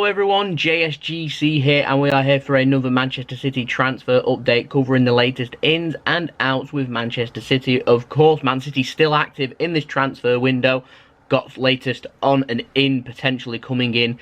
everyone, JSGC here, and we are here for another Manchester City transfer update covering the latest ins and outs with Manchester City. Of course, Man City still active in this transfer window. Got latest on and in potentially coming in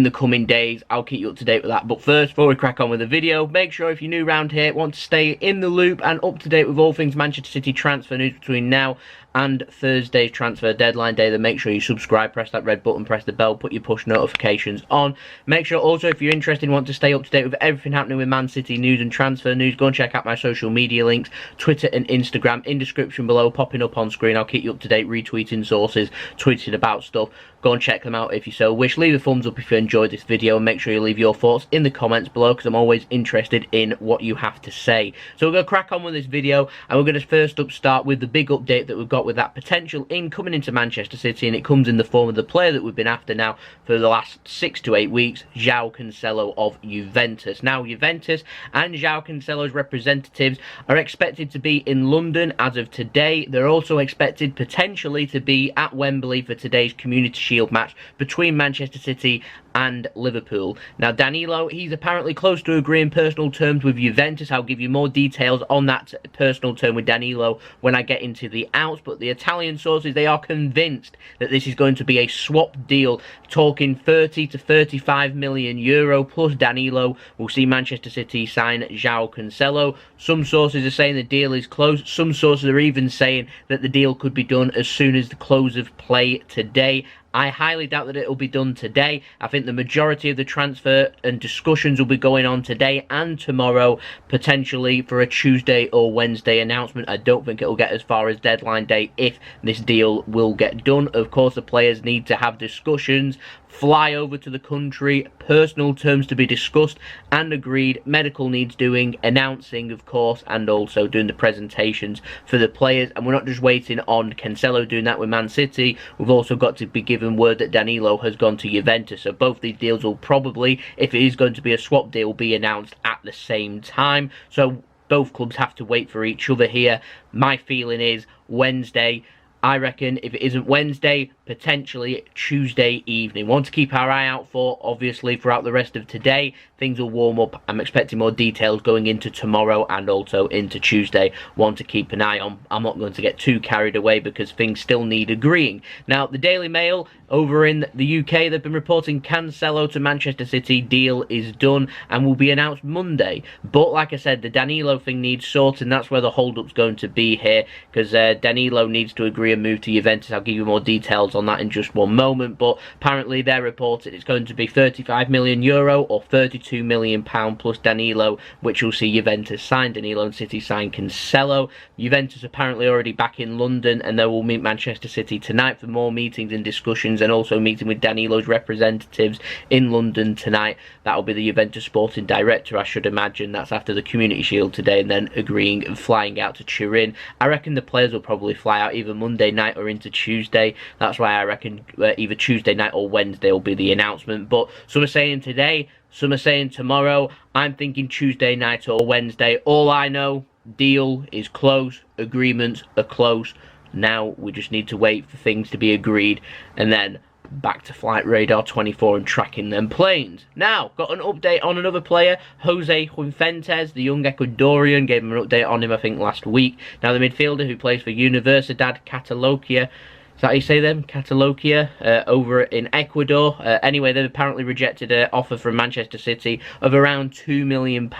the coming days. I'll keep you up to date with that. But first, before we crack on with the video, make sure if you're new around here, want to stay in the loop and up to date with all things Manchester City transfer news between now and Thursday's transfer deadline day, then make sure you subscribe, press that red button, press the bell, put your push notifications on. Make sure also, if you're interested and want to stay up to date with everything happening with Man City news and transfer news, go and check out my social media links, Twitter and Instagram, in description below, popping up on screen. I'll keep you up to date, retweeting sources, tweeting about stuff. Go and check them out if you so wish. Leave a thumbs up if you enjoyed this video, and make sure you leave your thoughts in the comments below, because I'm always interested in what you have to say. So we're going to crack on with this video, and we're going to first start with the big update that we've got with that potential coming into Manchester City, and it comes in the form of the player that we've been after now for the last 6 to 8 weeks, Joao Cancelo of Juventus. Now, Juventus and Joao Cancelo's representatives are expected to be in London as of today. They're also expected potentially to be at Wembley for today's Community Shield match between Manchester City and Liverpool. Now, Danilo, he's apparently close to agreeing personal terms with Juventus. I'll give you more details on that personal term with Danilo when I get into the outs, but the Italian sources, they are convinced that this is going to be a swap deal, talking 30 to 35 million euro, plus Danilo will see Manchester City sign Joao Cancelo. Some sources are saying the deal is close. Some sources are even saying that the deal could be done as soon as the close of play today. I highly doubt that it will be done today. I think the majority of the transfer and discussions will be going on today and tomorrow, potentially for a Tuesday or Wednesday announcement. I don't think it will get as far as deadline day if this deal will get done. Of course, the players need to have discussions, fly over to the country, personal terms to be discussed and agreed, medical needs doing, announcing, of course, and also doing the presentations for the players. And we're not just waiting on Cancelo doing that with Man City, we've also got to be given word that Danilo has gone to Juventus. So both these deals will probably, if it is going to be a swap deal, be announced at the same time. So both clubs have to wait for each other here. My feeling is Wednesday. I reckon if it isn't Wednesday, potentially Tuesday evening. Want to keep our eye out for, obviously, throughout the rest of today. Things will warm up. I'm expecting more details going into tomorrow and also into Tuesday. Want to keep an eye on. I'm not going to get too carried away because things still need agreeing. Now, the Daily Mail over in the UK, they've been reporting Cancelo to Manchester City deal is done and will be announced Monday. But like I said, the Danilo thing needs sorting. That's where the hold-up's going to be here, because Danilo needs to agree and move to Juventus. I'll give you more details on that in just one moment, but apparently they're reported it's going to be 35 million euro or 32 million pound plus Danilo, which will see Juventus sign Danilo and City sign Cancelo. Juventus apparently already back in London, and they will meet Manchester City tonight for more meetings and discussions, and also meeting with Danilo's representatives in London tonight. That will be the Juventus sporting director, I should imagine. That's after the Community Shield today, and then agreeing and flying out to Turin. I reckon the players will probably fly out either Monday night or into Tuesday. That's why I reckon either Tuesday night or Wednesday will be the announcement. But some are saying today, some are saying tomorrow. I'm thinking Tuesday night or Wednesday. All I know, deal is close, agreements are close. Now we just need to wait for things to be agreed, and then back to Flight Radar 24 and tracking them planes. Now, got an update on another player, Jose Cifuentes, the young Ecuadorian. Gave him an update on him, I think, last week. Now, the midfielder who plays for Universidad Catalonia, is that how you say them? Catalonia, over in Ecuador. Anyway, they've apparently rejected an offer from Manchester City of around £2 million.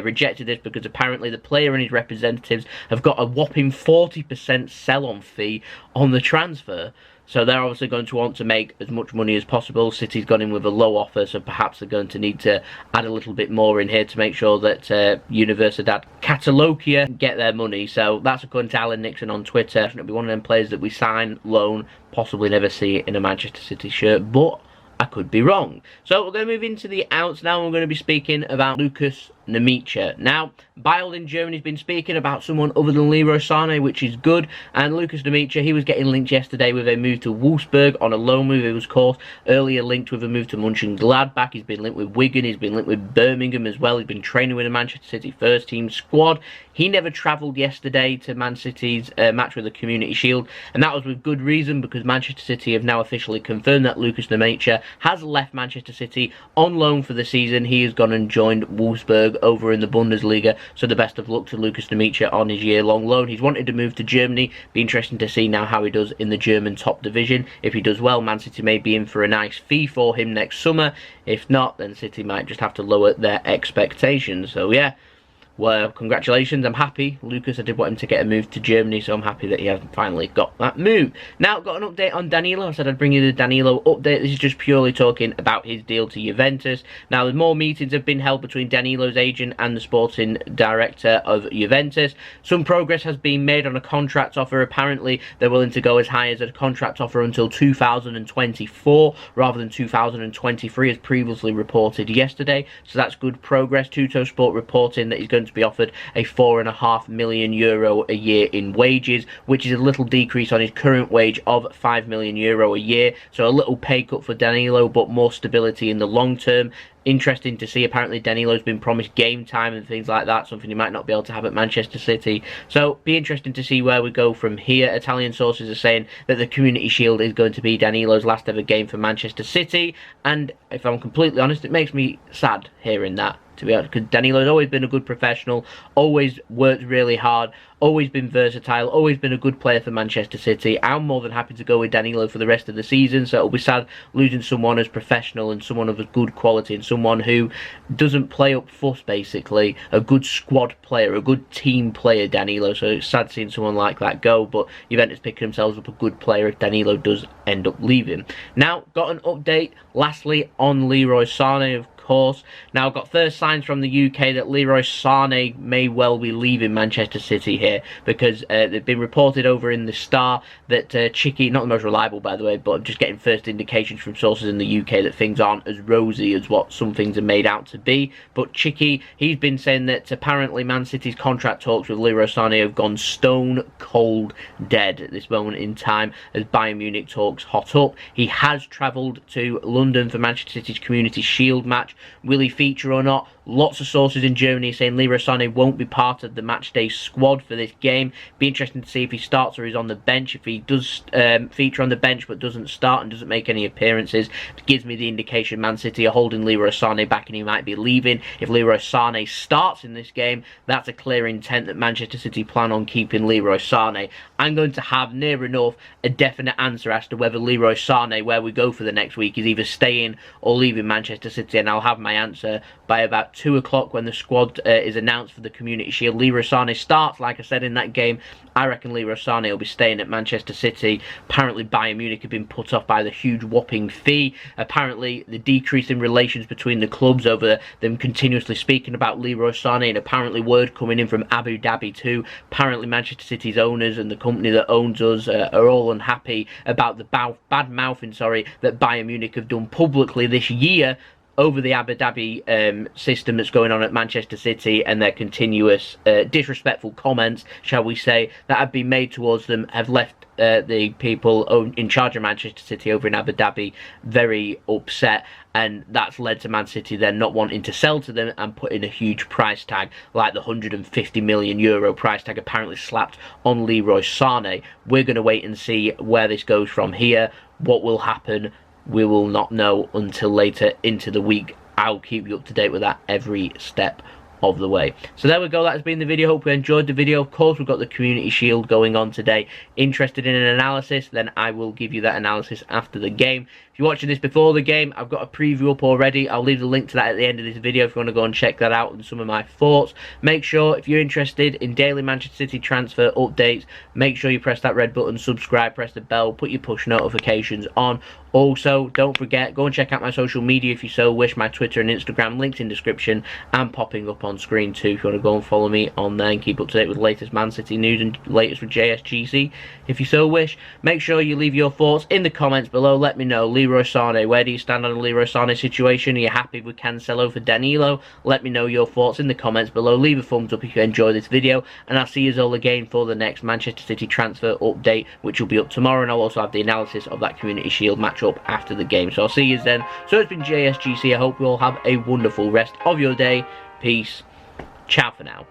Rejected this because apparently the player and his representatives have got a whopping 40% sell-on fee on the transfer. So they're obviously going to want to make as much money as possible. City's gone in with a low offer, so perhaps they're going to need to add a little bit more in here to make sure that Universidad Catalonia get their money. So that's according to Alan Nixon on Twitter. It'll be one of them players that we sign, loan, possibly never see in a Manchester City shirt, but I could be wrong. So we're going to move into the outs now. We're going to be speaking about Lukas Nmecha. Now, Bild in Germany has been speaking about someone other than Leroy Sahni, which is good, and Lukas Nmecha, he was getting linked yesterday with a move to Wolfsburg on a loan move. He was, of course, earlier linked with a move to Mönchengladbach. He's been linked with Wigan, he's been linked with Birmingham as well. He's been training with the Manchester City first team squad. He never travelled yesterday to Man City's match with the Community Shield, and that was with good reason, because Manchester City have now officially confirmed that Lukas Nmecha has left Manchester City on loan for the season. He has gone and joined Wolfsburg over in the Bundesliga, so the best of luck to Lukas Nmecha on his year-long loan. He's wanted to move to Germany. Be interesting to see now how he does in the German top division. If he does well, Man City may be in for a nice fee for him next summer. If not, then City might just have to lower their expectations. So yeah, well, congratulations. I'm happy. Lukas, I did want him to get a move to Germany, so I'm happy that he has finally got that move. Now, got an update on Danilo. I said I'd bring you the Danilo update. This is just purely talking about his deal to Juventus. Now, more meetings have been held between Danilo's agent and the sporting director of Juventus. Some progress has been made on a contract offer. Apparently, they're willing to go as high as a contract offer until 2024 rather than 2023, as previously reported yesterday. So that's good progress. Tuttosport reporting that he's going to be offered a €4.5 million a year in wages, which is a little decrease on his current wage of €5 million a year. So a little pay cut for Danilo, but more stability in the long term. Interesting to see. Apparently Danilo's been promised game time and things like that, something he might not be able to have at Manchester City. So be interesting to see where we go from here. Italian sources are saying that the Community Shield is going to be Danilo's last ever game for Manchester City, and if I'm completely honest, it makes me sad hearing that, to be honest, because Danilo's always been a good professional, always worked really hard, always been versatile, always been a good player for Manchester City. I'm more than happy to go with Danilo for the rest of the season, so it'll be sad losing someone as professional and someone of a good quality and someone who doesn't play up fuss, basically. A good squad player, a good team player, Danilo. So it's sad seeing someone like that go, but Juventus picking themselves up a good player if Danilo does end up leaving. Now, got an update, lastly, on Leroy Sahni, of course. Now, got first signs from the UK that Leroy Sahni may well be leaving Manchester City here, because they've been reported over in the Star that Chicky, not the most reliable by the way, but I'm just getting first indications from sources in the UK that things aren't as rosy as what some things are made out to be. But Chicky, he's been saying that apparently Man City's contract talks with Leroy Sahni have gone stone cold dead at this moment in time as Bayern Munich talks hot up. He has travelled to London for Manchester City's Community Shield match. Will he feature or not? Lots of sources in Germany saying Leroy Sahni won't be part of the matchday squad for this game. Be interesting to see if he starts or he's on the bench. If he does feature on the bench but doesn't start and doesn't make any appearances, it gives me the indication Man City are holding Leroy Sahni back and he might be leaving. If Leroy Sahni starts in this game, that's a clear intent that Manchester City plan on keeping Leroy Sahni. I'm going to have near enough a definite answer as to whether Leroy Sahni, where we go for the next week, is either staying or leaving Manchester City, and I'll have my answer by about 2 o'clock when the squad is announced for the Community Shield. Leroy Sahni starts, like I said, in that game. I reckon Leroy Sahni will be staying at Manchester City. Apparently Bayern Munich have been put off by the huge whopping fee. Apparently the decrease in relations between the clubs over them continuously speaking about Leroy Sahni, and apparently word coming in from Abu Dhabi too. Apparently Manchester City's owners and the company that owns us are all unhappy about the bad mouthing that Bayern Munich have done publicly this year over the Abu Dhabi system that's going on at Manchester City, and their continuous disrespectful comments, shall we say, that have been made towards them have left the people in charge of Manchester City over in Abu Dhabi very upset, and that's led to Man City then not wanting to sell to them and putting a huge price tag like the €150 million price tag apparently slapped on Leroy Sahni. We're going to wait and see where this goes from here. What will happen, we will not know until later into the week. I'll keep you up to date with that every step of the way. So there we go, that has been the video. Hope you enjoyed the video. Of course, we've got the Community Shield going on today. Interested in an analysis, then I will give you that analysis after the game. If you're watching this before the game, I've got a preview up already. I'll leave the link to that at the end of this video if you want to go and check that out and some of my thoughts. Make sure, if you're interested in daily Manchester City transfer updates, make sure you press that red button, subscribe, press the bell, put your push notifications on. Also, don't forget, go and check out my social media if you so wish. My Twitter and Instagram, links in description and popping up on screen too if you want to go and follow me on there and keep up to date with the latest Man City news and latest with JSGC if you so wish. Make sure you leave your thoughts in the comments below. Let me know. Leroy Sahni, where do you stand on the Leroy Sahni situation? Are you happy with Cancelo for Danilo? Let me know your thoughts in the comments below. Leave a thumbs up if you enjoy this video, and I'll see you all again for the next Manchester City transfer update, which will be up tomorrow, and I'll also have the analysis of that Community Shield matchup after the game. So I'll see you then. So it's been JSGC. I hope you all have a wonderful rest of your day. Peace. Ciao for now.